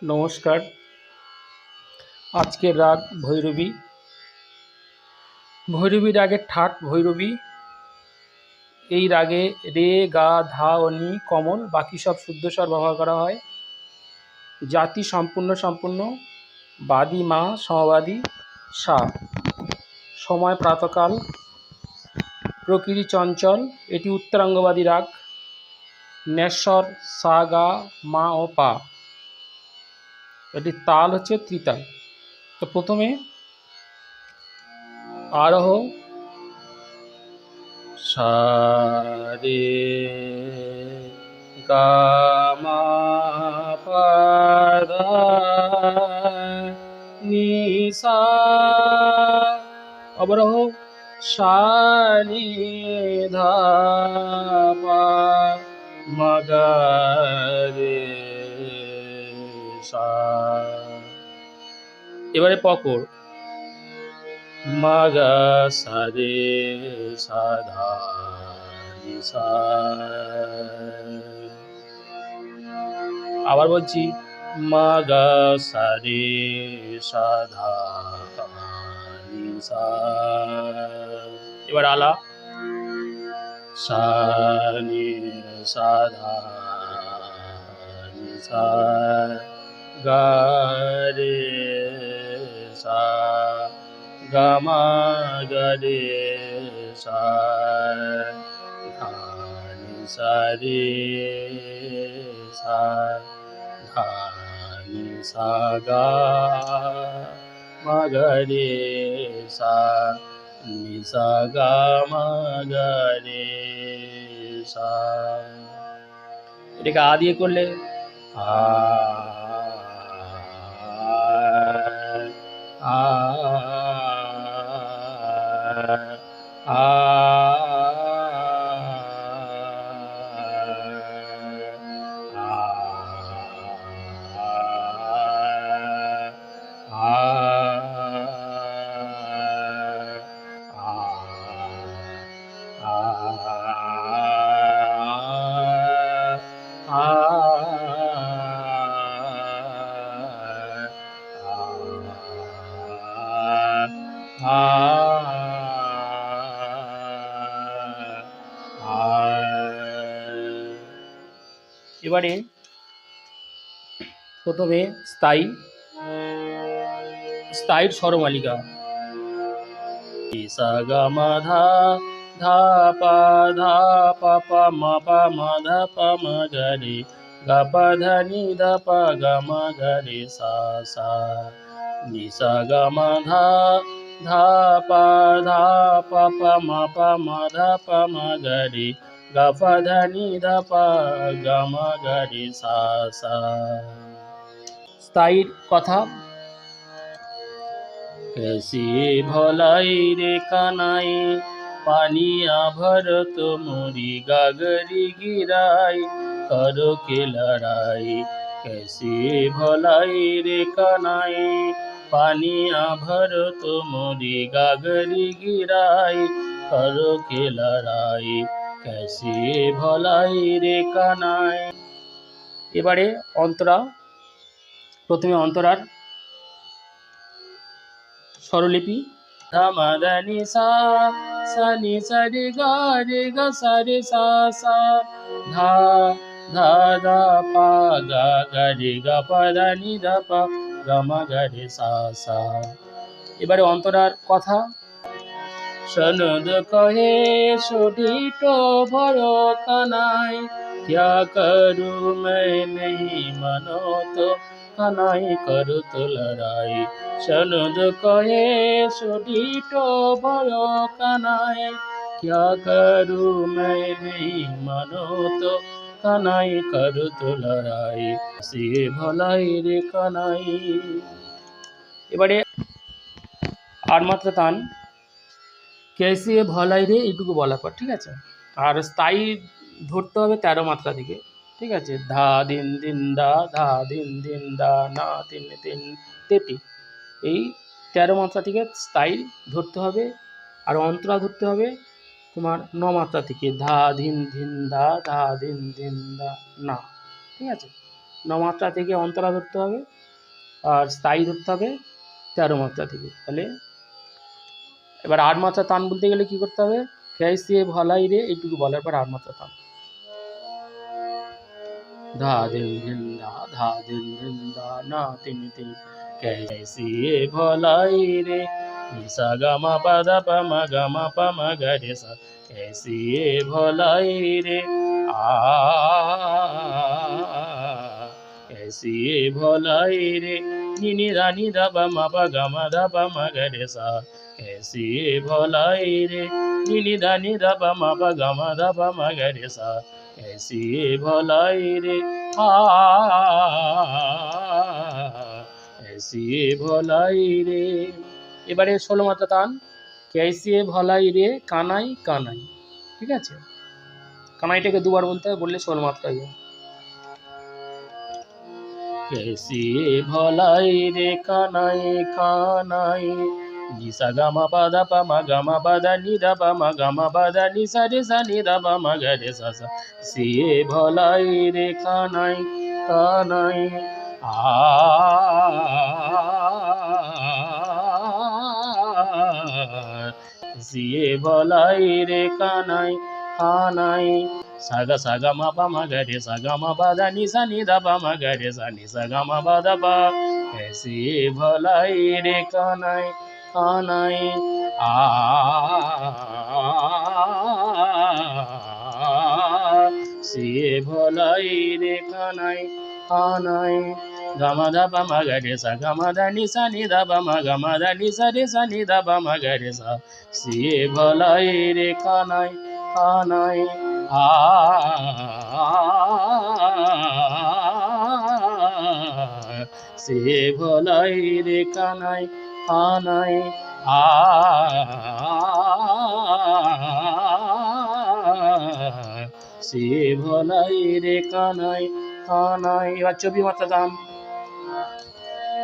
নমস্কার। আজকের রাগ ভৈরবী। ভৈরবী রাগের ঠাট ভৈরবী। এই রাগে রে, গা, ধা ও নি কমল, বাকি সব শুদ্ধ স্বর ব্যবহার করা হয়। জাতি সম্পূর্ণ বাদী মা, সমবাদী সা। সময় প্রাতকাল। প্রকৃতি চঞ্চল। এটি উত্তরাঙ্গবাদী রাগ। নেশ্বর সা, গা, মা ও পা। এটির তাল হচ্ছে ত্রিতাল। তো প্রথমে আরোহ সা রে গা মা পা ধা নি সা। অবরোহ সা নি ধা পা মা গা রে সা। এবারে পকড় মা গা সা রে সা ধা নি সা। আবার বলছি মা গা সা রে সা ধা নি সা। এবার আলা সা নি সা ধা নি সা গা রে সা গা মা গা রে সা ধা নি সা রে সা ধা নি সা গা মা গা রে সা নি সা গা মা গা রে সা। এটাকে আ দিয়ে করলে আ আ আ এবারে প্রথমে স্থায়ীর স্বরমালিকা সা গা মা ধা ধা পা মা ধা পা মা গা রে গা পা ধা নি ধা পা গা মা গা রে সা সা নি সা গা মা ধা ধা পা মা ধা পা মা গা রে গা পা ধা নি ধা পা গা মা গা রে সা সা। স্থায়ীর কথা कैसी भलाई रे कानाई पानिया भरत मोरी गागरी गिराई करो के लड़ाई। कैसी भलाई रे कानाई पानिया भरत मोरी गागरी गिराई करो के लड़ाई। कैसी भलाई रे कानाई। এবারে অন্তরা। প্রথমে অন্তরার স্বরলিপি ধা মা ধা নি সা সা নি সা রে গা সা রে সা সা ধা ধা ধা পা গা গা রে গা পা ধা নি ধা পা গা মা গা রে সা সা। এবারে অন্তরার কথা সনদ কহে সুধিটো ভর কানাই क्या करूं मैं नहीं मानो तो কানাই করো তো লড়াই। সনদ কহে সুধিটো ভর কানাই क्या करूं मैं नहीं मानो तो কানাই করো তো লড়াই। সে ভলাই রে কানাই। এবারে আর মাত্রা টান কেসে ভলাই রে এইটুকু বলার পর, ঠিক আছে। আর স্থায়ী ধরতে হবে 13 মাত্রা থেকে, ঠিক আছে। ধা দিন দিন দা ধা দিন দিন দা না তিন তিন তেটি, এই 13 মাত্রা থেকে স্থায়ী ধরতে হবে। আর অন্তরা ধরতে হবে তোমার 9 মাত্রা থেকে ধা ধিন ধিন দা ধা দিন দিন দা না, ঠিক আছে। 9 মাত্রা থেকে অন্তরা ধরতে হবে, আর স্থায়ী ধরতে হবে 13 মাত্রা থেকে। তাহলে এবার 8 মাত্রা তান বলতে গেলে কি করতে হবে? कैसे भलाई रे এইটুকু বলার পর 8 মাত্রা তান। धा दिन दिन धा धा दिन दिन धा ना तिन तिन कैसे भलाई रे निसा गा मा पा धा पा मा गा मा पा मा गा रे सा कैसे भलाई रे आ कैसे भलाई रे नी नी धा नी धा पा मा पा गा मा धा पा मा गा रे सा कैसे भलाई रे नी नी धा पा मा पा गा मा धा पा मा गा रे सा कैसी भलाई रे ऐसी भलाई रे। এবারে 16 মাত্রা টান, कैसी भलाई रे কানাই কানাই। ঠিক আছে, কানাইটাকে দুবার বলতে হবে, বললে 16 মাত্রা হয়ে যায়। कैसी भलाई रे कानाई कानाई निसा गा मा पा धा पा मा गा मा पा धा नी धा पा मा गा मा पा धा नी सा रे सा नी धा पा मा गा रे सा सा सी भलाई रे कानाई कानाई आ सी भलाई रे कानाई कानाई सागा सागा मा पा मा गा रे सा गा मा पा धा नी सा नी धा पा मा गा रे सा नी सा गा मा पा धा पा कैसी भलाई रे कानाई कानाई आ सी भलाई रे कानाई कानाई गा मा धा पा मा गा रे सा गा मा धा नी सा नी धा पा मा गा मा धा नी सा रे सा नी धा पा मा गा रे सा सी भलाई रे कानाई कानाई आ से भलाई रे कानाई कानाई आ से भलाई रे कानाई कानाई। এবার 24 মাত্রা দাম,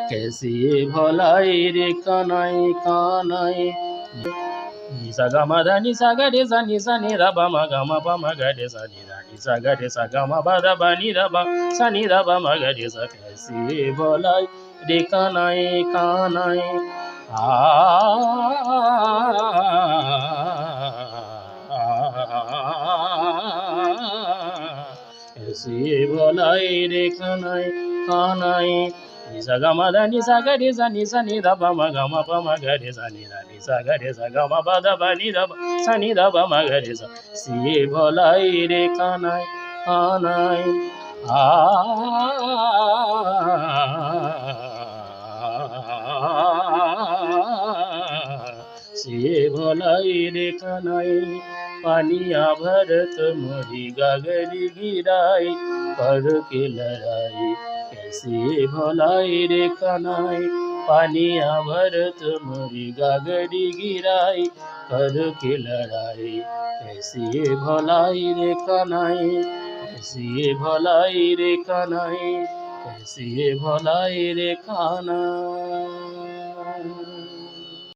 कैसी भलाई रे कानाई कानाई निसा गा मा धा नि सा गा रे सा नि सा नि धा पा मा गा मा पा मा गा रे सा नि धा नि सा गा रे सा गा मा पा धा पा नि धा पा सा नि धा पा मा गा रे सा कैसी भलाई रे कानाई कानाई आ कैसी भलाई रे कानाई कानाई निसा गा मा धा नि सा गा रे सा नि सा नि धा पा मा गा मा पा मा गा रे सा नि धा नि सा गा रे सा गा मा पा धा पा नि धा पा सा नि धा पा मा गा रे सा सी भलाई रे कानाई कानाई आ से भलाई रे कानाई पानिया भरत मोरी गागरी गिराई कर के लड़ाई कैसे भलाई रे कानाई पानिया भरत मोरी गागरी गिराई कर के लड़ाई कैसे भलाई रे कानाई कैसे भलाई रे कानाई कैसे भलाई रे कानाई।